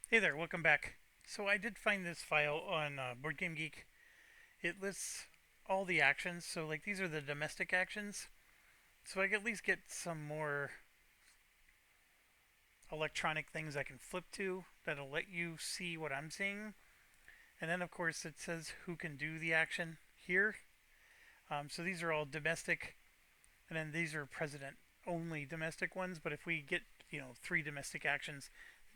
Hey there, welcome back. So I did find this file on Board Game Geek. It lists all the actions. So like these are the domestic actions. So I can at least get some more electronic things I can flip to that'll let you see what I'm seeing. And then of course it says who can do the action here. So these are all domestic, and then these are president only domestic ones. But if we get three domestic actions,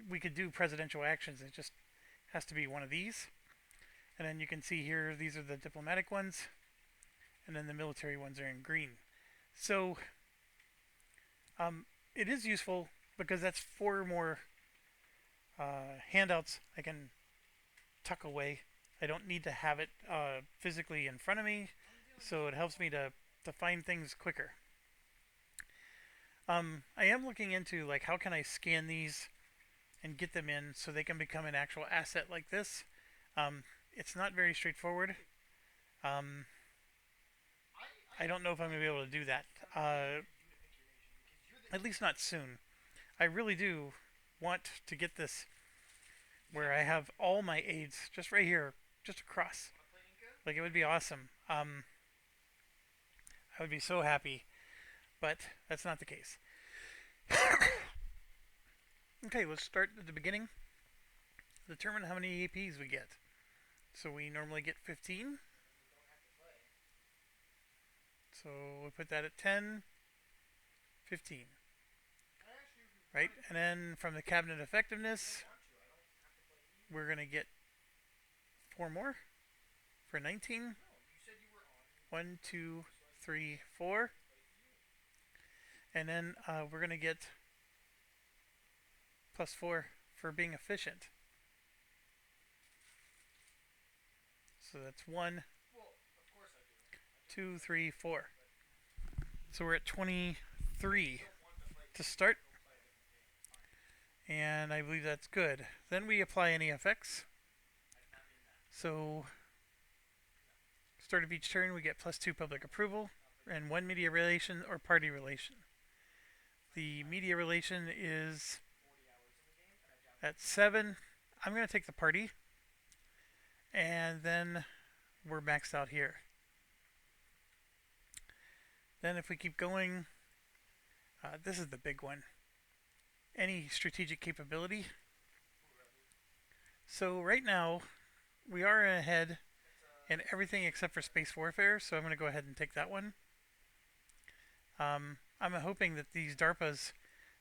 we could do presidential actions. It just has to be one of these. And then you can see here, these are the diplomatic ones, and then the military ones are in green. So it is useful because that's four more handouts I can tuck away. I don't need to have it physically in front of me, so it helps me to find things quicker. I am looking into like how can I scan these and get them in so they can become an actual asset like this. Um, it's not very straightforward. Um, I don't know if I'm going to be able to do that. At least not soon. I really do want to get this where I have all my aids just right here, just across. Like it would be awesome. I would be so happy, but that's not the case. Okay, let's start at the beginning. Determine how many APs we get. So we normally get 15. So we put that at 10, 15, right? And then from the cabinet effectiveness, we're going to get four more for 19. 1, 2, 3, 4. And then we're going to get +4 for being efficient. So that's 1, 2, 3, 4. So we're at 23 to start. And I believe that's good. Then we apply any effects. So, start of each turn, we get +2 public approval and 1 media relation or party relation. The media relation is at 7. I'm going to take the party. And then we're maxed out here. Then if we keep going, this is the big one. Any strategic capability. So right now, we are ahead in everything except for space warfare, so I'm going to go ahead and take that one. I'm hoping that these DARPAs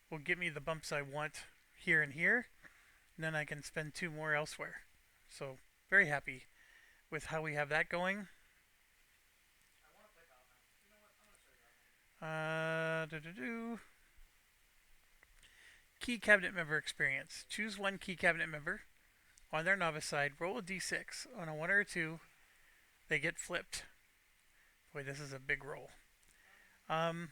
will get me the bumps I want here and here, and then I can spend 2 more elsewhere. So very happy with how we have that going. Do Key cabinet member experience. Choose one key cabinet member. On their novice side, roll a d6. On a 1 or a 2, they get flipped. Boy, this is a big roll. Um,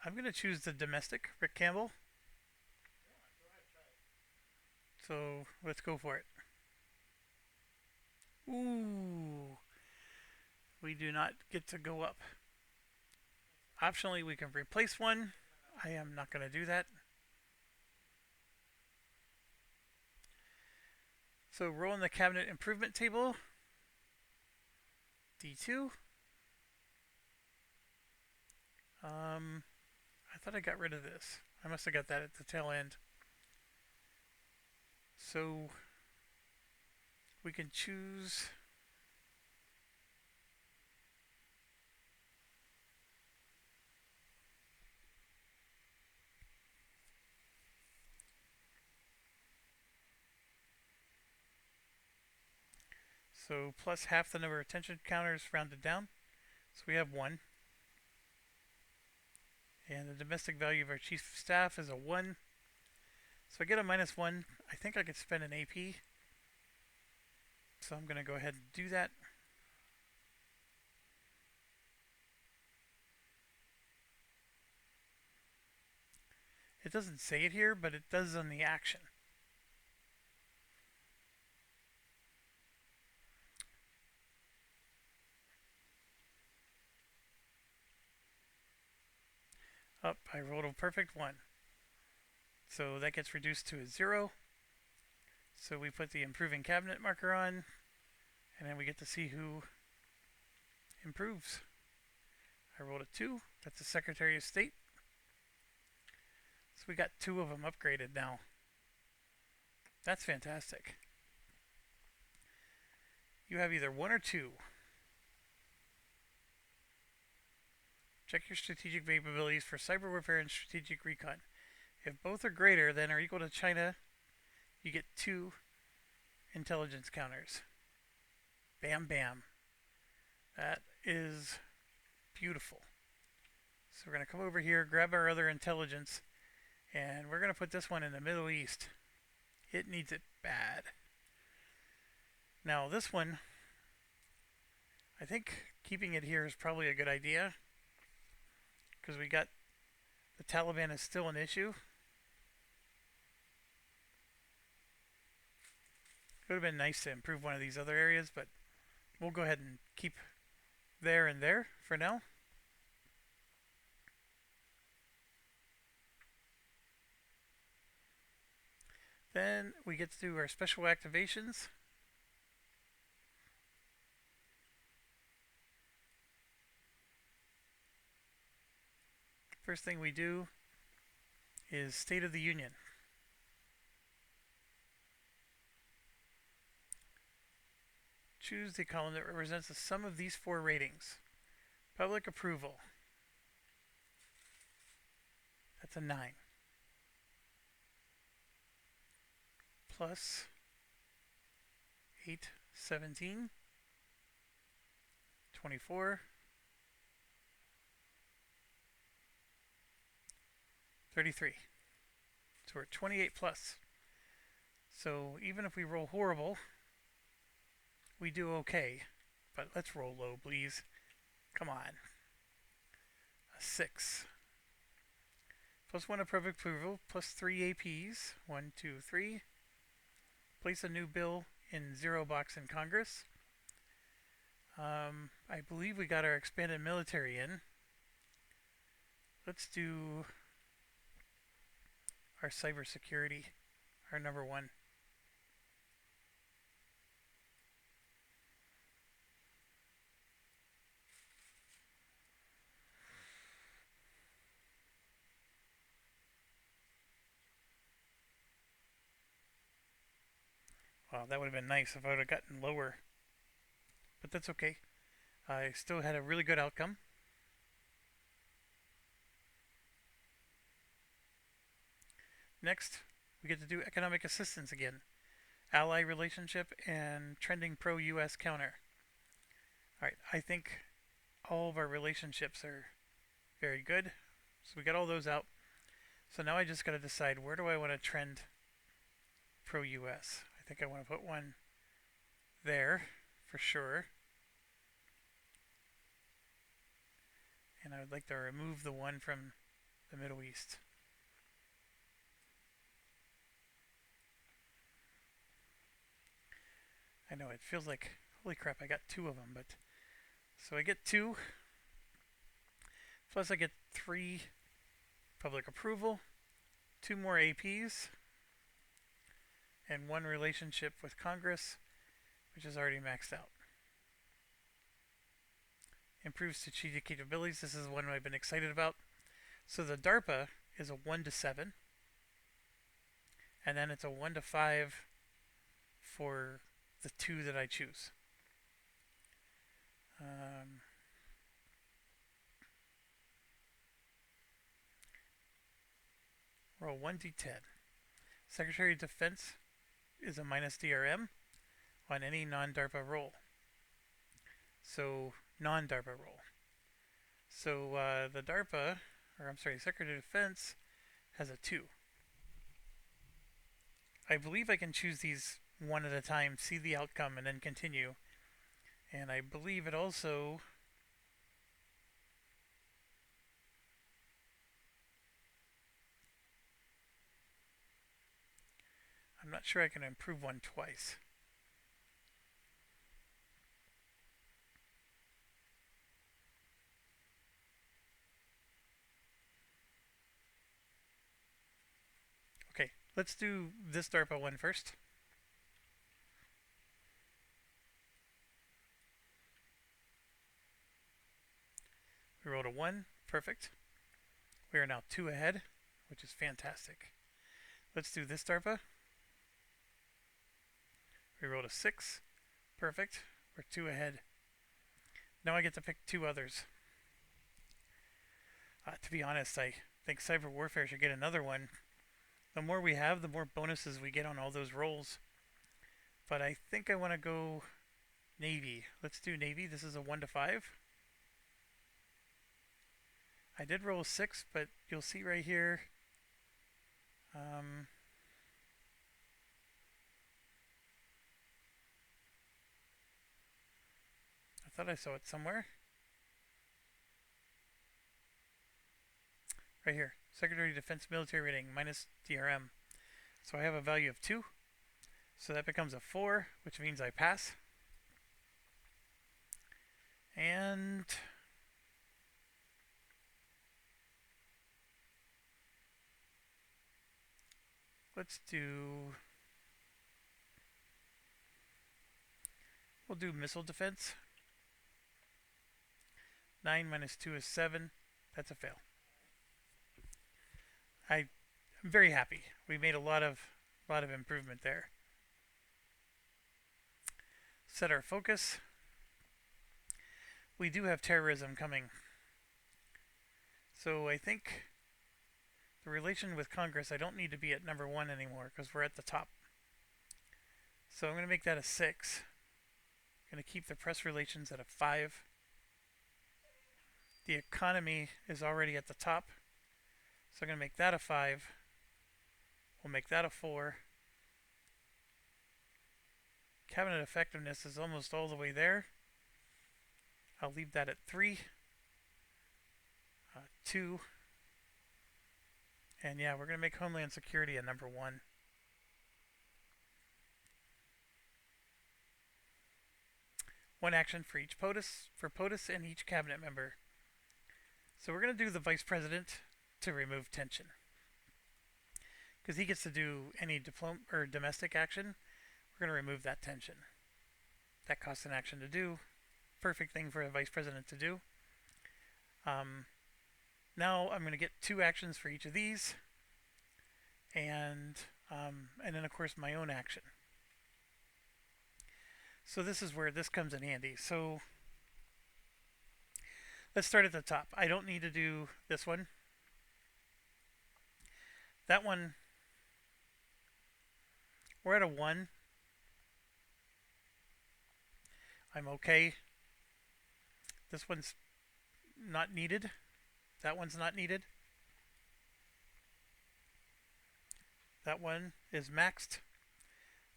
I'm going to choose the domestic, Rick Campbell. So let's go for it. Ooh, we do not get to go up. Optionally, we can replace one. I am not going to do that. So roll in the cabinet improvement table. D2. I thought I got rid of this. I must have got that at the tail end. So we can choose. So plus half the number of attention counters rounded down. So we have 1. And the domestic value of our chief of staff is a 1. So I get a -1. I think I could spend an AP. So I'm going to go ahead and do that. It doesn't say it here, but it does on the action. Up, I rolled a perfect 1. So that gets reduced to a 0. So we put the improving cabinet marker on, and then we get to see who improves. I rolled a 2. That's the Secretary of State. So we got 2 of them upgraded now. That's fantastic. You have either 1 or 2. Check your strategic capabilities for cyber warfare and strategic recon. If both are greater than or equal to China, you get 2 intelligence counters. Bam, bam. That is beautiful. So we're going to come over here, grab our other intelligence, and we're going to put this one in the Middle East. It needs it bad. Now this one, I think keeping it here is probably a good idea, because we got the Taliban is still an issue. It would have been nice to improve one of these other areas, but we'll go ahead and keep there and there for now. Then we get to do our special activations. First thing we do is State of the Union. Choose the column that represents the sum of these 4 ratings. Public approval. That's a 9. Plus 8, 17, 24, 33. So we're 28 plus. So even if we roll horrible, we do okay. But let's roll low, please. Come on. A 6. Plus 1 of perfect approval, plus 3 APs. 1, 2, 3. Place a new bill in 0 box in Congress. I believe we got our expanded military in. Let's do our cybersecurity, our number 1. Wow, that would have been nice if I would have gotten lower. But that's okay. I still had a really good outcome. Next, we get to do economic assistance again. Ally relationship and trending pro-US counter. Alright, I think all of our relationships are very good. So we got all those out. So now I just got to decide, where do I want to trend pro-US? I think I want to put one there for sure. And I would like to remove the one from the Middle East. I know, it feels like, holy crap, I got 2 of them, but... So I get 2. Plus I get 3 public approval, 2 more APs, and 1 relationship with Congress, which is already maxed out. Improves strategic capabilities. This is one I've been excited about. So the DARPA is a 1 to 7, and then it's a 1 to 5 for the 2 that I choose. Roll 1d10. Secretary of Defense is a minus DRM on any non-DARPA roll. So, non-DARPA roll. So, the DARPA, or I'm sorry, Secretary of Defense has a 2. I believe I can choose these one at a time, see the outcome, and then continue. And I believe it also... I'm not sure I can improve one twice. Let's do this DARPA one first. We rolled a 1. Perfect. We are now 2 ahead, which is fantastic. Let's do this DARPA. We rolled a 6. Perfect. We're 2 ahead. Now I get to pick 2 others. To be honest, I think Cyber Warfare should get another one. The more we have, the more bonuses we get on all those rolls. But I think I want to go Navy. Let's do Navy. This is a 1 to 5. I did roll a 6, but you'll see right here. I thought I saw it somewhere. Right here. Secretary of Defense military rating minus DRM. So I have a value of 2. So that becomes a 4, which means I pass. And we'll do missile defense. 9 minus 2 is 7. That's a fail. I'm very happy. We made a lot of improvement there. Set our focus. We do have terrorism coming. So I think the relation with Congress, I don't need to be at number 1 anymore because we're at the top. So I'm going to make that a 6. I'm going to keep the press relations at a 5. The economy is already at the top. So I'm going to make that a 5. We'll make that a 4. Cabinet effectiveness is almost all the way there. I'll leave that at 3. 2. And yeah, we're going to make Homeland Security a number 1. One action for each POTUS and each cabinet member. So we're going to do the Vice President to remove tension. Because he gets to do any domestic action, we're going to remove that tension. That costs an action to do. Perfect thing for a Vice President to do. Now I'm going to get 2 actions for each of these. And then of course my own action. So this is where this comes in handy. So let's start at the top. I don't need to do this one. That one, we're at a 1. I'm okay. This one's not needed. That one's not needed. That one is maxed.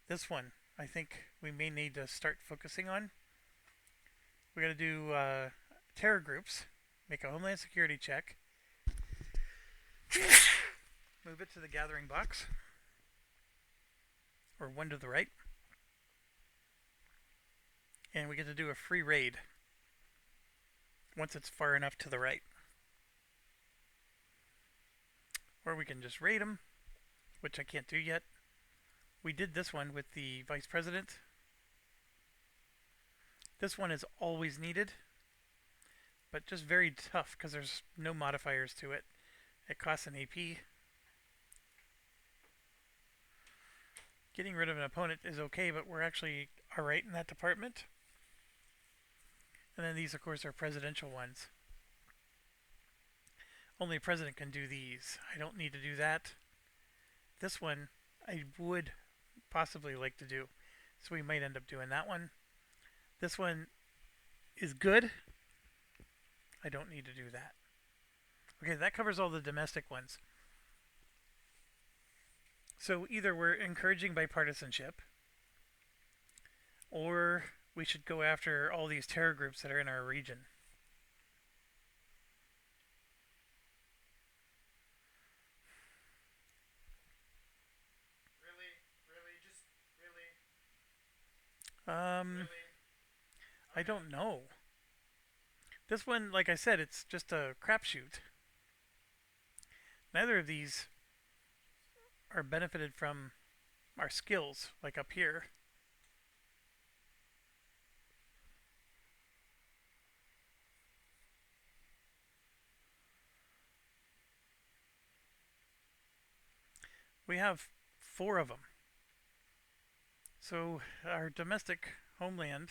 This one, I think we may need to start focusing on. We got to do terror groups. Make a Homeland Security check. Move it to the gathering box. Or 1 to the right. And we get to do a free raid. Once it's far enough to the right. Or we can just raid them, which I can't do yet. We did this one with the Vice President. This one is always needed, but just very tough because there's no modifiers to it. It costs an AP. Getting rid of an opponent is okay, but we're actually alright in that department. And then these, of course, are presidential ones. Only a president can do these. I don't need to do that. This one, I would possibly like to do. So we might end up doing that one. This one is good. I don't need to do that. Okay, that covers all the domestic ones. So either we're encouraging bipartisanship, or we should go after all these terror groups that are in our region. Really? I don't know. This one, like I said, it's just a crapshoot. Neither of these are benefited from our skills, like up here. We have 4 of them. So our domestic homeland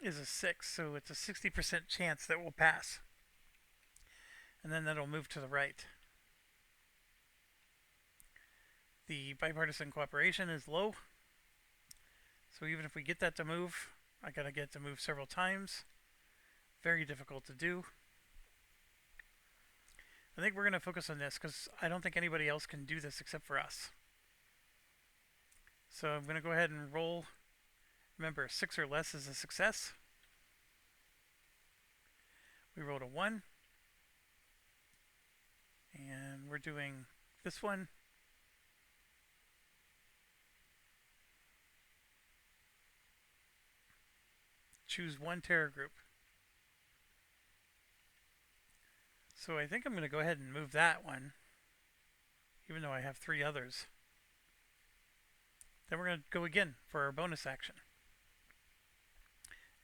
is a 6, so it's a 60% chance that we'll pass. And then that'll move to the right. The bipartisan cooperation is low. So even if we get that to move, I gotta get it to move several times. Very difficult to do. I think we're gonna focus on this because I don't think anybody else can do this except for us. So I'm gonna go ahead and roll. Remember, 6 or less is a success. We rolled a 1. And we're doing this one. Choose one terror group. So I think I'm going to go ahead and move that one, even though I have 3 others. Then we're going to go again for our bonus action.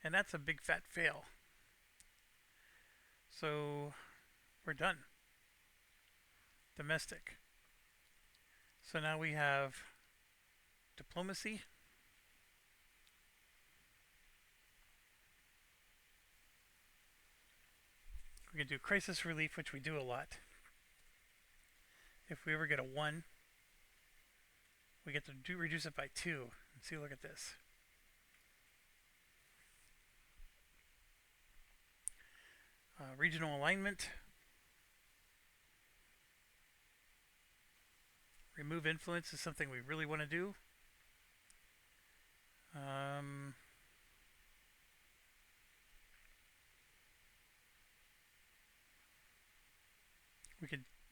And that's a big fat fail. So we're done. Domestic. So now we have diplomacy. We can do crisis relief, which we do a lot. If we ever get a 1, we get to reduce it by 2. And see, look at this. Regional alignment. Remove influence is something we really want to do.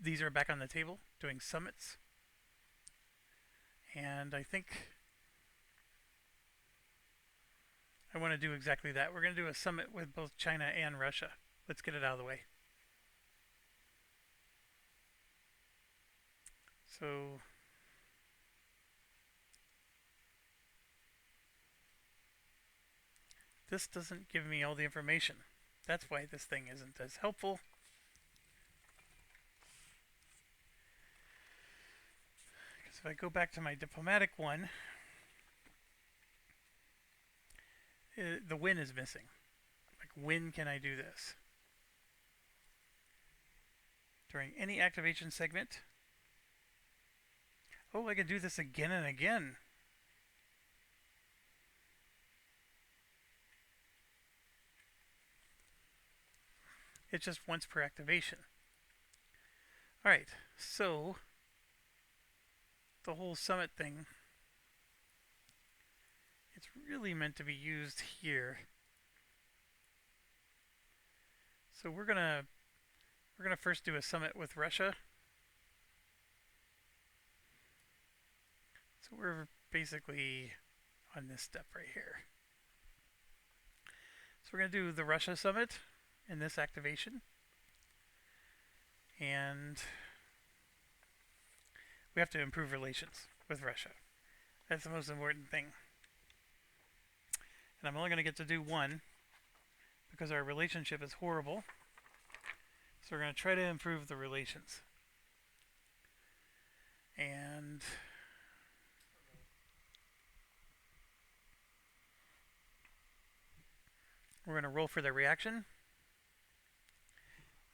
These are back on the table, doing summits. And I think I want to do exactly that. We're going to do a summit with both China and Russia. Let's get it out of the way. So this doesn't give me all the information. That's why this thing isn't as helpful. Because if I go back to my diplomatic one, the when is missing. Like, when can I do this? During any activation segment. Oh, I can do this again and again. It's just once per activation. Alright, so the whole summit thing, it's really meant to be used here. So we're gonna first do a summit with Russia. So we're basically on this step right here. So we're gonna do the Russia summit in this activation. And we have to improve relations with Russia. That's the most important thing. And I'm only going to get to do 1 because our relationship is horrible. So we're going to try to improve the relations. And we're going to roll for their reaction.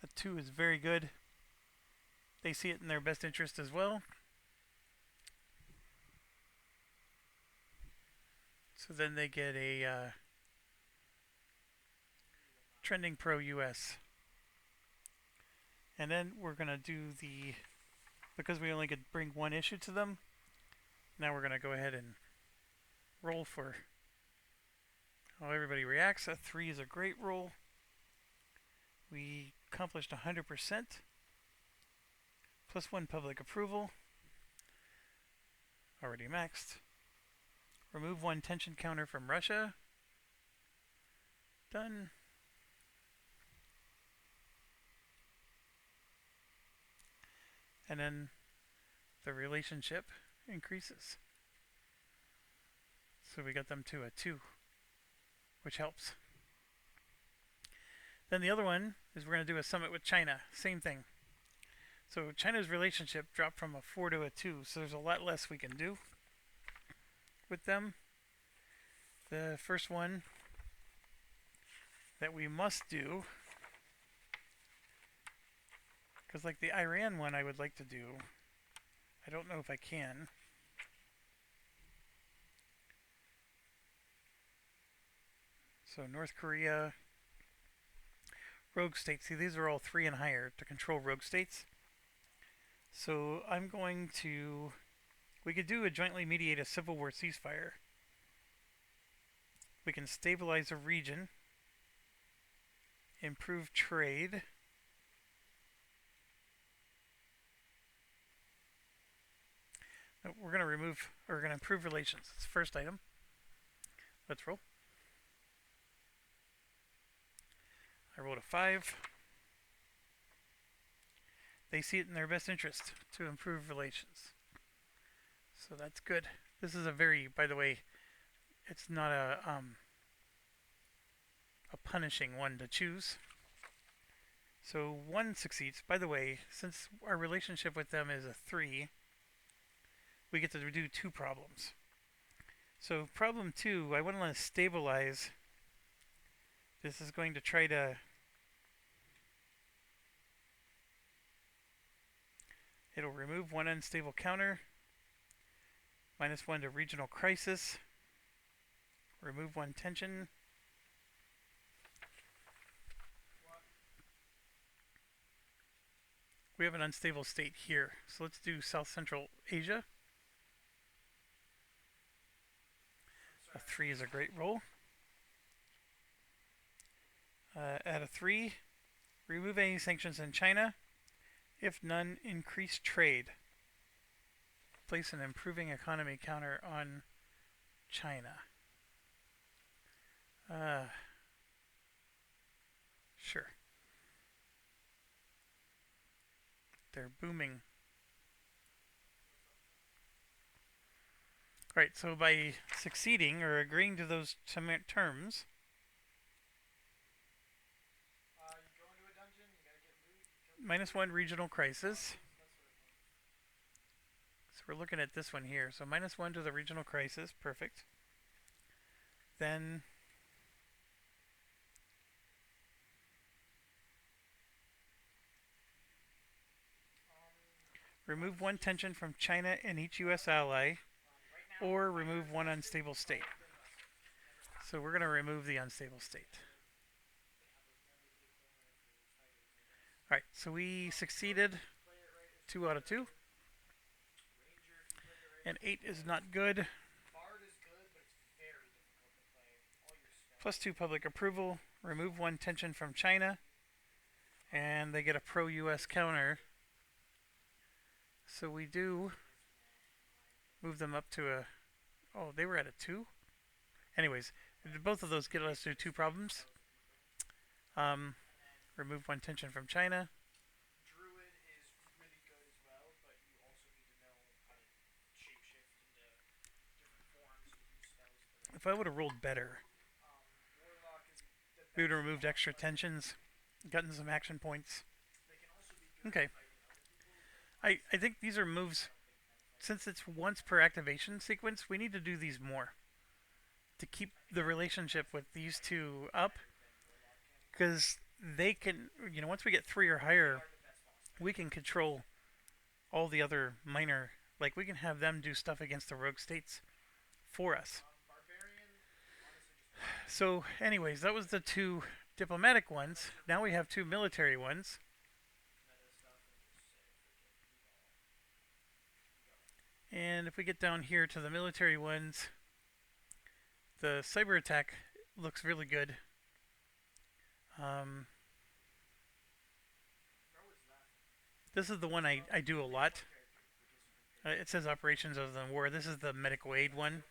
A 2 is very good. They see it in their best interest as well. So then they get a trending pro-US. And then we're going to do because we only could bring 1 issue to them, now we're going to go ahead and roll for how everybody reacts. A 3 is a great roll. We accomplished 100%. Plus 1 public approval. Already maxed. Remove 1 tension counter from Russia. Done. And then the relationship increases. So we got them to a 2, which helps. Then the other one is we're going to do a summit with China. Same thing. So China's relationship dropped from a 4 to a 2, so there's a lot less we can do with them. The first one that we must do, because like the Iran one I would like to do, I don't know if I can. So North Korea, rogue states. See, these are all 3 and higher to control rogue states. So I'm going to, we could do a jointly mediate a civil war ceasefire. We can stabilize a region, improve trade. No, we're going to remove, or we're going to improve relations. It's the first item. Let's roll. I rolled a 5. They see it in their best interest to improve relations. So that's good. This is a very, by the way, it's not a punishing one to choose. So 1 succeeds. By the way, since our relationship with them is a 3, we get to do 2 problems. So problem 2, I want to stabilize. This is going to try to it'll remove 1 unstable counter, -1 to regional crisis, remove 1 tension. We have an unstable state here, so let's do South Central Asia. A 3 is a great roll. Add a 3, remove any sanctions in China. If none, increase trade. Place an improving economy counter on China. Sure. They're booming. Alright, so by succeeding or agreeing to those terms, -1 regional crisis. So we're looking at this one here. So -1 to the regional crisis. Perfect. Then remove 1 tension from China and each U.S. ally, or remove 1 unstable state. So we're going to remove the unstable state. Alright, so we succeeded 2 out of 2. And 8 is not good. +2 public approval. Remove 1 tension from China. And they get a pro-US counter. So we do move them up to a... Oh, they were at a 2? Anyways, both of those get us to 2 problems. Remove 1 tension from China. Druid is really good as well, but you also need to know how to shapeshift into different forms and use spells. If I would have rolled better, we would have removed extra tensions, gotten some action points. Okay. I think these are moves, since it's once per activation sequence, we need to do these more to keep the relationship with these 2 up, because they can, you know, once we get 3 or higher, we can control all the other minor, like we can have them do stuff against the rogue states for us. So anyways, that was the 2 diplomatic ones. Now we have 2 military ones. And if we get down here to the military ones, the cyber attack looks really good. This is the one I do a lot. It says operations of the war. This is the medical aid one.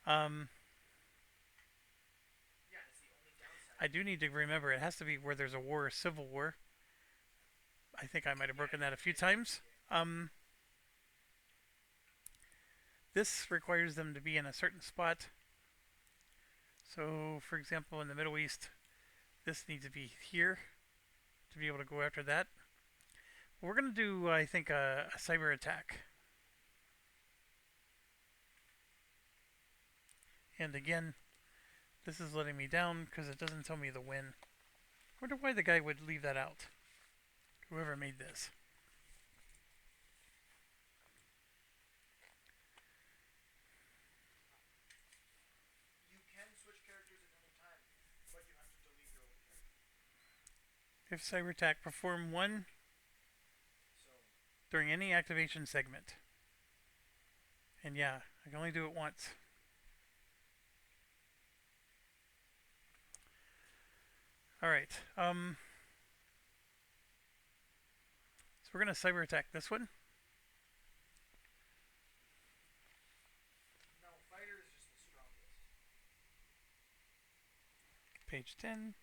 I do need to remember it has to be where there's a war or civil war. I think I might have broken that a few times. This requires them to be in a certain spot. So, for example, in the Middle East, this needs to be here to be able to go after that. We're going to do, I think, a cyber attack. And again, this is letting me down because it doesn't tell me the win. I wonder why the guy would leave that out. Whoever made this. You can switch characters at any time, but you have to delete your old character. If cyber attack, perform one So during any activation segment. And yeah, I can only do it once. Alright, so we're gonna cyber attack this one. no, fighter is just the strongest. Page 10.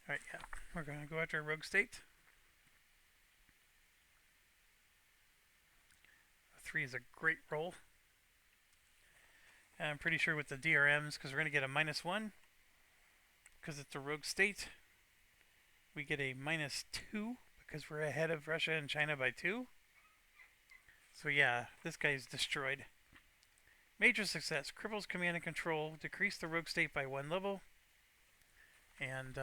Alright, yeah. We're gonna go after a rogue state. 3 is a great roll. And I'm pretty sure with the DRMs, because we're going to get a -1, because it's a rogue state. We get a -2, because we're ahead of Russia and China by 2. So yeah, this guy's destroyed. Major success. Cripples command and control. Decrease the rogue state by 1 level. And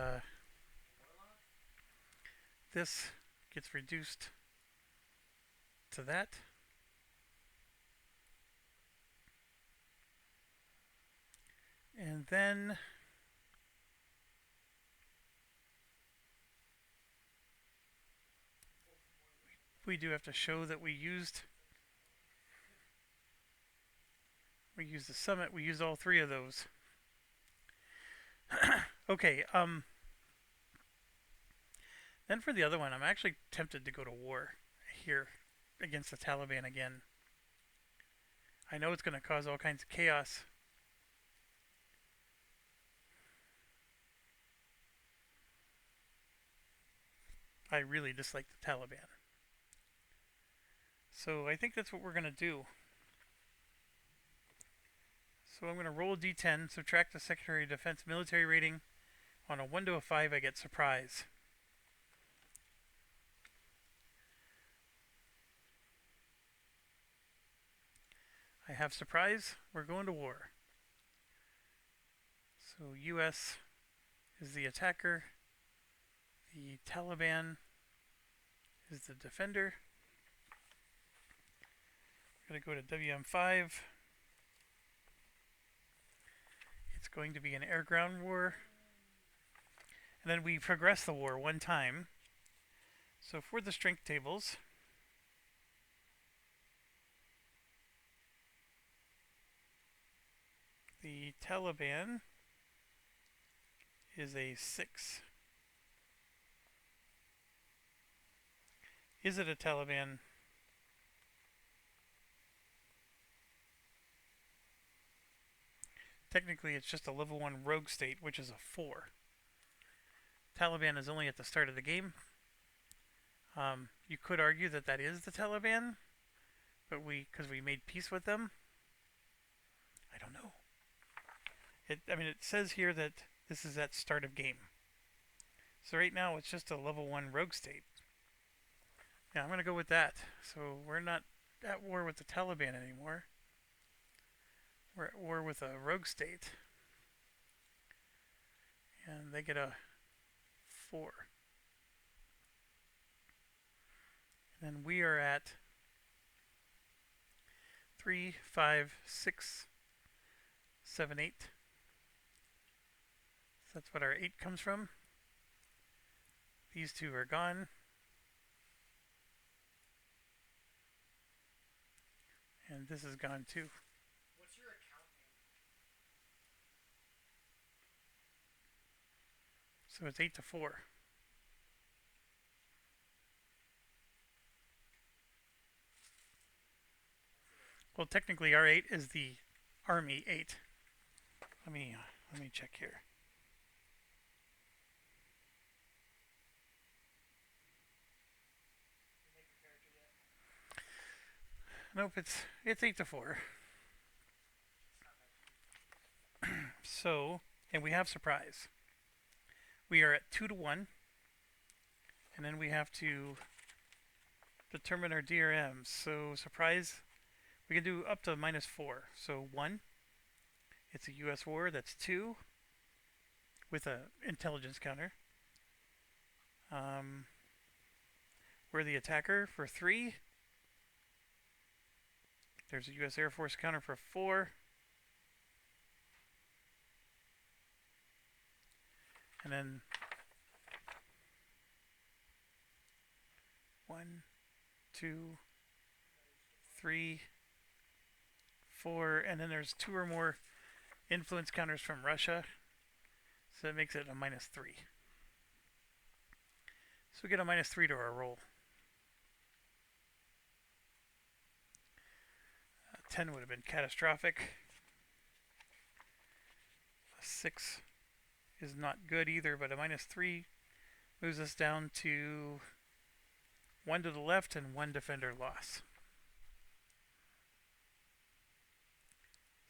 this gets reduced to that. And then we do have to show that we used the summit. We used all 3 of those. Okay, then for the other one, I'm actually tempted to go to war here against the Taliban again. I know it's going to cause all kinds of chaos. I really dislike the Taliban. So I think that's what we're going to do. So I'm going to roll a d10, subtract the Secretary of Defense military rating. On a 1 to a 5, I get surprise. I have surprise. We're going to war. So US is the attacker. The Taliban is the defender. We're going to go to WM5. It's going to be an air-ground war. And then we progress the war 1 time. So for the strength tables, the Taliban is a 6. Is it a Taliban? Technically, it's just a level 1 rogue state, which is a 4. Taliban is only at the start of the game. You could argue that that is the Taliban, but because we made peace with them. I don't know. It says here that this is at start of game. So right now it's just a level 1 rogue state. Yeah, I'm going to go with that. So we're not at war with the Taliban anymore. We're at war with a rogue state. And they get a 4. And then we are at 3, 5, 6, 7, 8. So that's what our 8 comes from. These 2 are gone. And this is gone too. What's your account name? So it's 8 to 4. Well, technically our 8 is the Army 8. Let me check here. Nope, it's 8-4. So, and we have surprise. We are at 2-1, and then we have to determine our DRMs. So surprise, we can do up to -4. So 1, it's a U.S. war. That's 2 with a intelligence counter. We're the attacker for 3. There's a U.S. Air Force counter for 4. And then 1, 2, 3, 4, and then there's 2 or more influence counters from Russia. So that makes it a -3. So we get a -3 to our roll. 10 would have been catastrophic. A 6 is not good either, but a -3 moves us down to 1 to the left and 1 defender loss.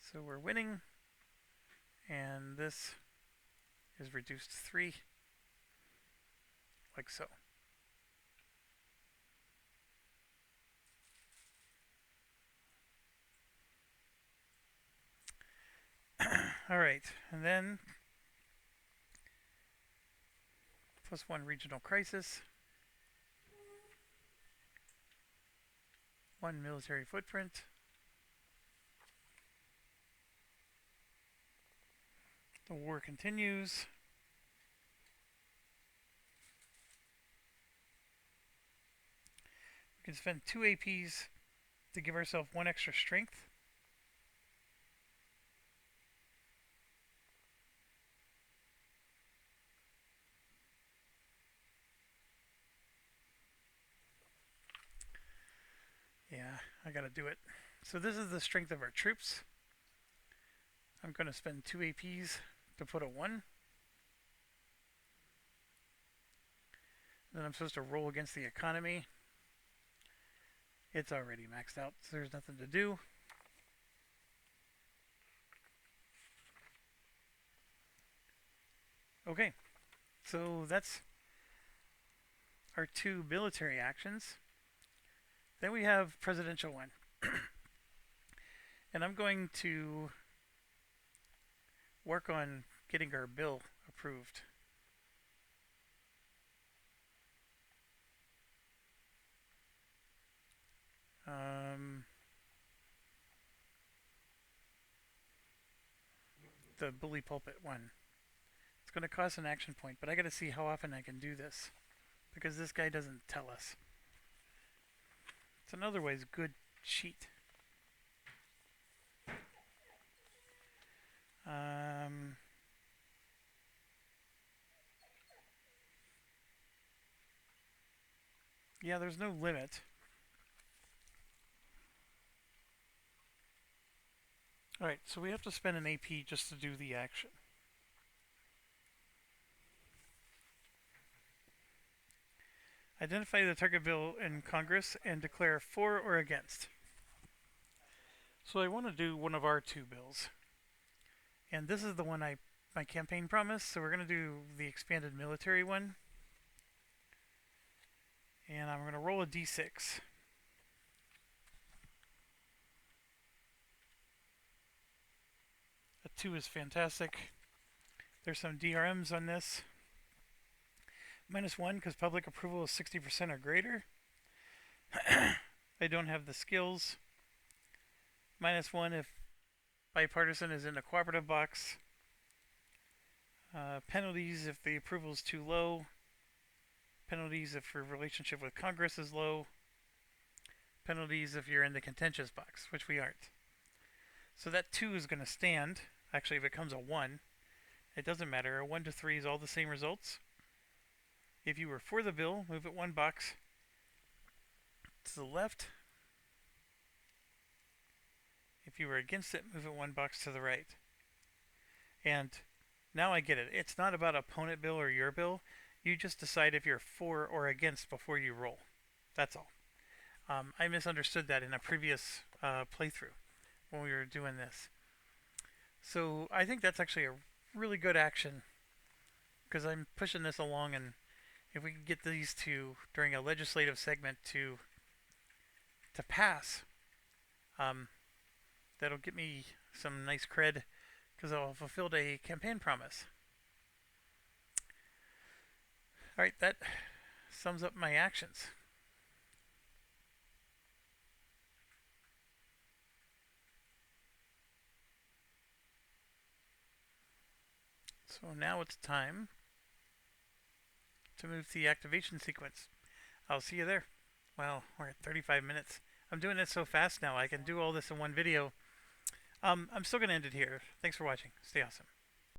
So we're winning, and this is reduced to 3, like so. Alright, and then +1 regional crisis, 1 military footprint, the war continues. We can spend 2 APs to give ourselves 1 extra strength. Yeah, I gotta do it. So this is the strength of our troops. I'm gonna spend 2 APs to put a 1. Then I'm supposed to roll against the economy. It's already maxed out, so there's nothing to do. Okay, so that's our 2 military actions. Then we have presidential one. And I'm going to work on getting our bill approved. The bully pulpit one. It's going to cost an action point, but I got to see how often I can do this because this guy doesn't tell us. It's an otherwise good sheet. Yeah, there's no limit. Alright, so we have to spend an AP just to do the action. Identify the target bill in Congress and declare for or against. So I want to do one of our 2 bills. And this is the one my campaign promised, so we're going to do the expanded military one. And I'm going to roll a d6. A 2 is fantastic. There's some DRMs on this. -1 because public approval is 60% or greater. I don't have the skills. -1 if bipartisan is in a cooperative box. Penalties if the approval is too low. Penalties if your relationship with Congress is low. Penalties if you're in the contentious box, which we aren't. So that 2 is going to stand. Actually, if it comes a 1, it doesn't matter. A 1 to 3 is all the same results. If you were for the bill, move it 1 box to the left. If you were against it, move it 1 box to the right. And now I get it. It's not about opponent bill or your bill. You just decide if you're for or against before you roll. That's all. I misunderstood that in a previous playthrough when we were doing this. So I think that's actually a really good action because I'm pushing this along, and if we can get these two during a legislative segment to pass, um, that'll get me some nice cred because I'll fulfilled a campaign promise. All right, that sums up my actions. So now it's time to move to the activation sequence. I'll see you there. Well, we're at 35 minutes. I'm doing it so fast now, I can do all this in one video. I'm still going to end it here. Thanks for watching. Stay awesome.